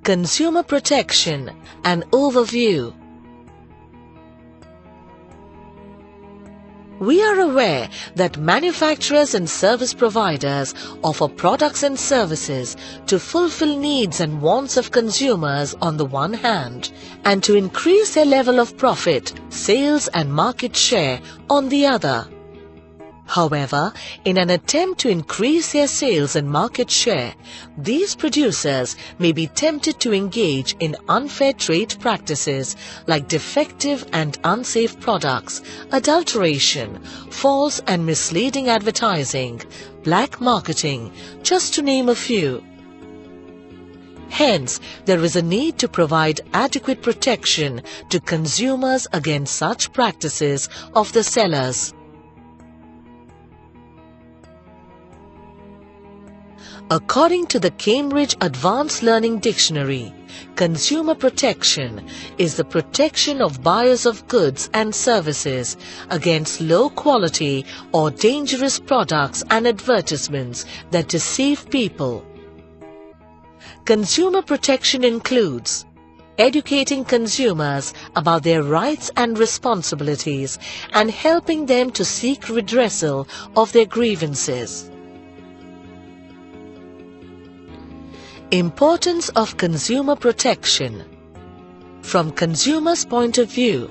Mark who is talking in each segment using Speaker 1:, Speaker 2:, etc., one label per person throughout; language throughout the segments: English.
Speaker 1: Consumer protection, an overview. We are aware that manufacturers and service providers offer products and services to fulfill needs and wants of consumers on the one hand, and to increase their level of profit, sales and market share on the other. However, in an attempt to increase their sales and market share, these producers may be tempted to engage in unfair trade practices like defective and unsafe products, adulteration, false and misleading advertising, black marketing, just to name a few. Hence, there is a need to provide adequate protection to consumers against such practices of the sellers. According to the Cambridge Advanced Learning Dictionary, consumer protection is the protection of buyers of goods and services against low quality or dangerous products and advertisements that deceive people. Consumer protection includes educating consumers about their rights and responsibilities and helping them to seek redressal of their grievances. Importance of consumer protection. From consumers' point of view.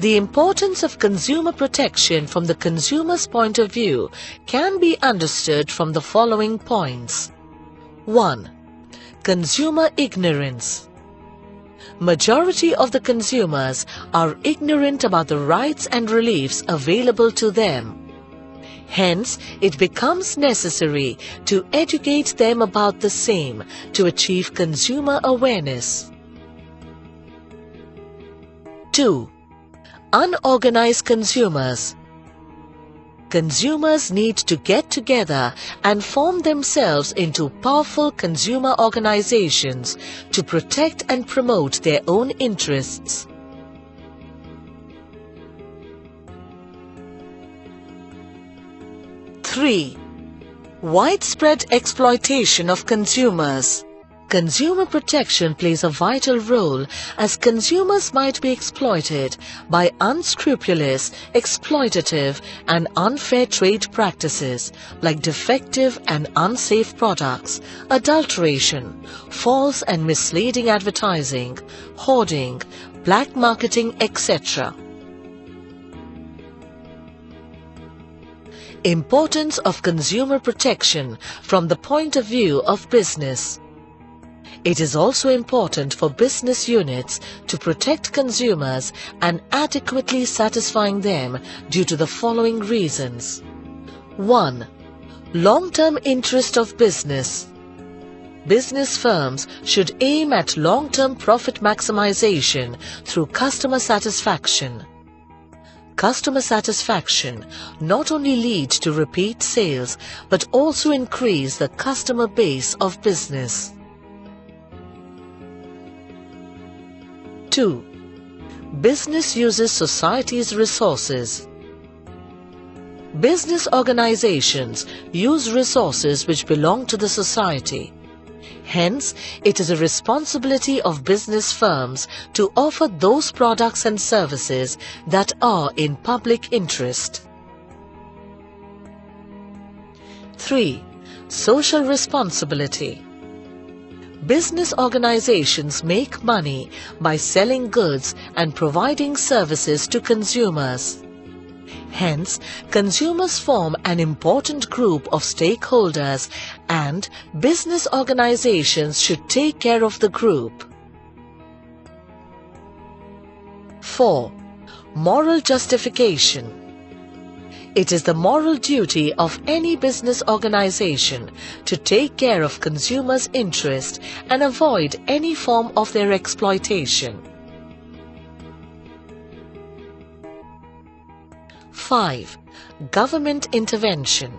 Speaker 1: The importance of consumer protection from the consumer's point of view can be understood from the following points. 1. Consumer ignorance. Majority of the consumers are ignorant about the rights and reliefs available to them. Hence, it becomes necessary to educate them about the same to achieve consumer awareness. 2. Unorganized consumers. Consumers need to get together and form themselves into powerful consumer organizations to protect and promote their own interests. 3. Widespread exploitation of consumers. Consumer protection plays a vital role as consumers might be exploited by unscrupulous, exploitative and unfair trade practices like defective and unsafe products, adulteration, false and misleading advertising, hoarding, black marketing, etc. Importance of consumer protection from the point of view of business. It is also important for business units to protect consumers and adequately satisfying them due to the following reasons. 1. Long-term interest of business. Business firms should aim at long-term profit maximization through customer satisfaction. Customer satisfaction not only leads to repeat sales but also increase the customer base of business. 2. Business uses society's resources. Business organizations use resources which belong to the society. Hence, it is a responsibility of business firms to offer those products and services that are in public interest. 3. Social responsibility. Business organizations make money by selling goods and providing services to consumers. Hence, consumers form an important group of stakeholders and business organizations should take care of the group. 4. Moral justification. It is the moral duty of any business organization to take care of consumers' interest and avoid any form of their exploitation. 5. Government intervention.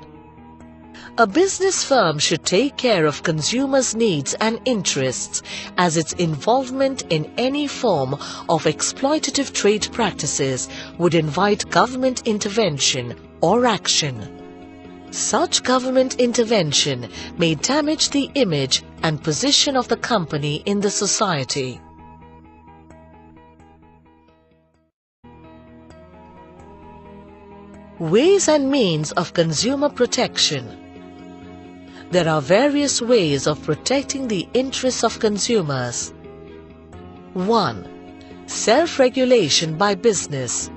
Speaker 1: A business firm should take care of consumers' needs and interests, as its involvement in any form of exploitative trade practices would invite government intervention or action. Such government intervention may damage the image and position of the company in the society. Ways and means of consumer protection. There are various ways of protecting the interests of consumers. 1. Self-regulation by business.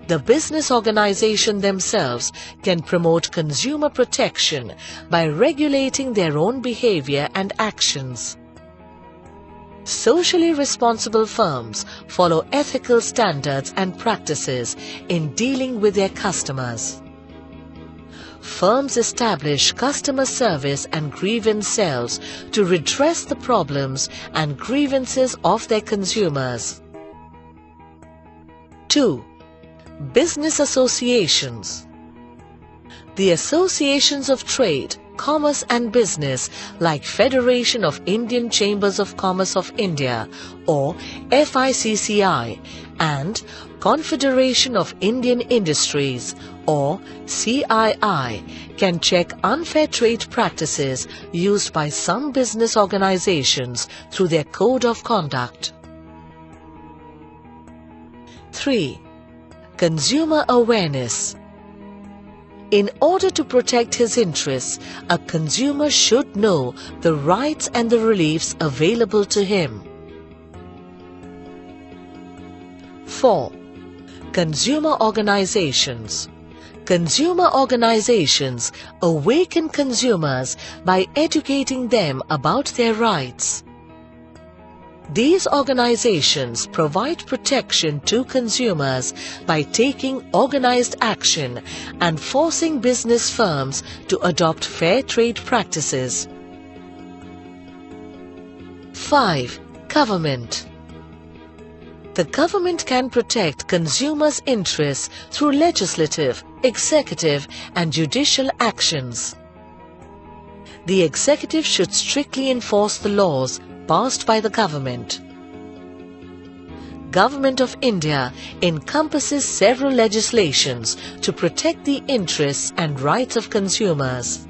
Speaker 1: The business organization themselves can promote consumer protection by regulating their own behavior and actions. Socially responsible firms follow ethical standards and practices in dealing with their customers. Firms establish customer service and grievance cells to redress the problems and grievances of their consumers. 2. Business associations. The associations of trade, commerce and business like Federation of Indian Chambers of Commerce of India or FICCI and Confederation of Indian Industries or CII can check unfair trade practices used by some business organizations through their code of conduct. 3. Consumer awareness. In order to protect his interests, a consumer should know the rights and the reliefs available to him. 4. Consumer organizations. Consumer organizations awaken consumers by educating them about their rights. These organizations provide protection to consumers by taking organized action and forcing business firms to adopt fair trade practices. 5. Government. The government can protect consumers' interests through legislative, executive and judicial actions. The executive should strictly enforce the laws passed by the government. Government of India encompasses several legislations to protect the interests and rights of consumers.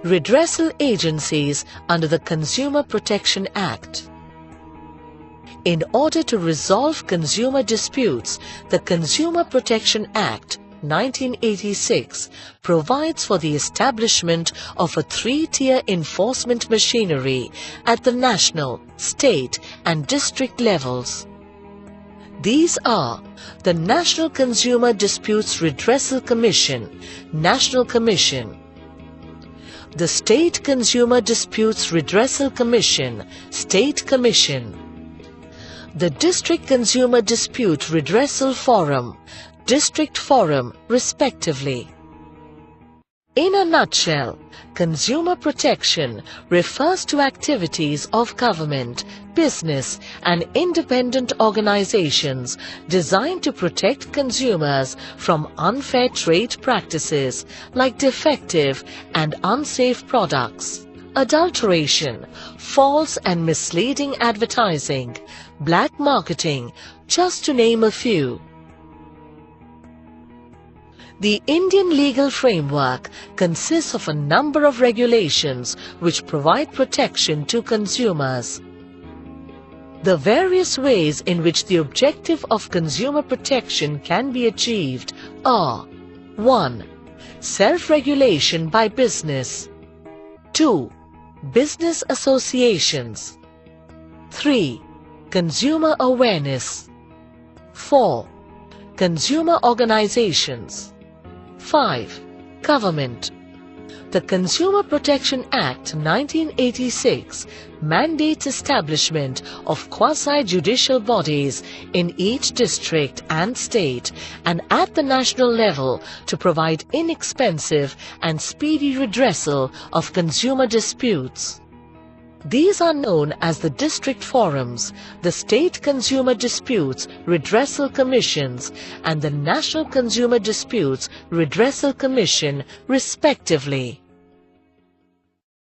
Speaker 1: Redressal agencies under the Consumer Protection Act. In order to resolve consumer disputes, the Consumer Protection Act 1986 provides for the establishment of a three-tier enforcement machinery at the national, state and district levels. These are the National Consumer Disputes Redressal Commission, National Commission; the State Consumer Disputes Redressal Commission, State Commission; the District Consumer Dispute Redressal Forum, District Forum, respectively. In a nutshell, consumer protection refers to activities of government, business and independent organizations designed to protect consumers from unfair trade practices like defective and unsafe products, adulteration, false and misleading advertising, black marketing, just to name a few. The Indian legal framework consists of a number of regulations which provide protection to consumers. The various ways in which the objective of consumer protection can be achieved are: 1. Self-regulation by business. 2. Business associations. 3. Consumer awareness. 4. Consumer organizations. 5. Government. The Consumer Protection Act 1986 mandates establishment of quasi-judicial bodies in each district and state and at the national level to provide inexpensive and speedy redressal of consumer disputes. These are known as the district forums, the state consumer disputes redressal commissions, and the National Consumer Disputes Redressal Commission, respectively.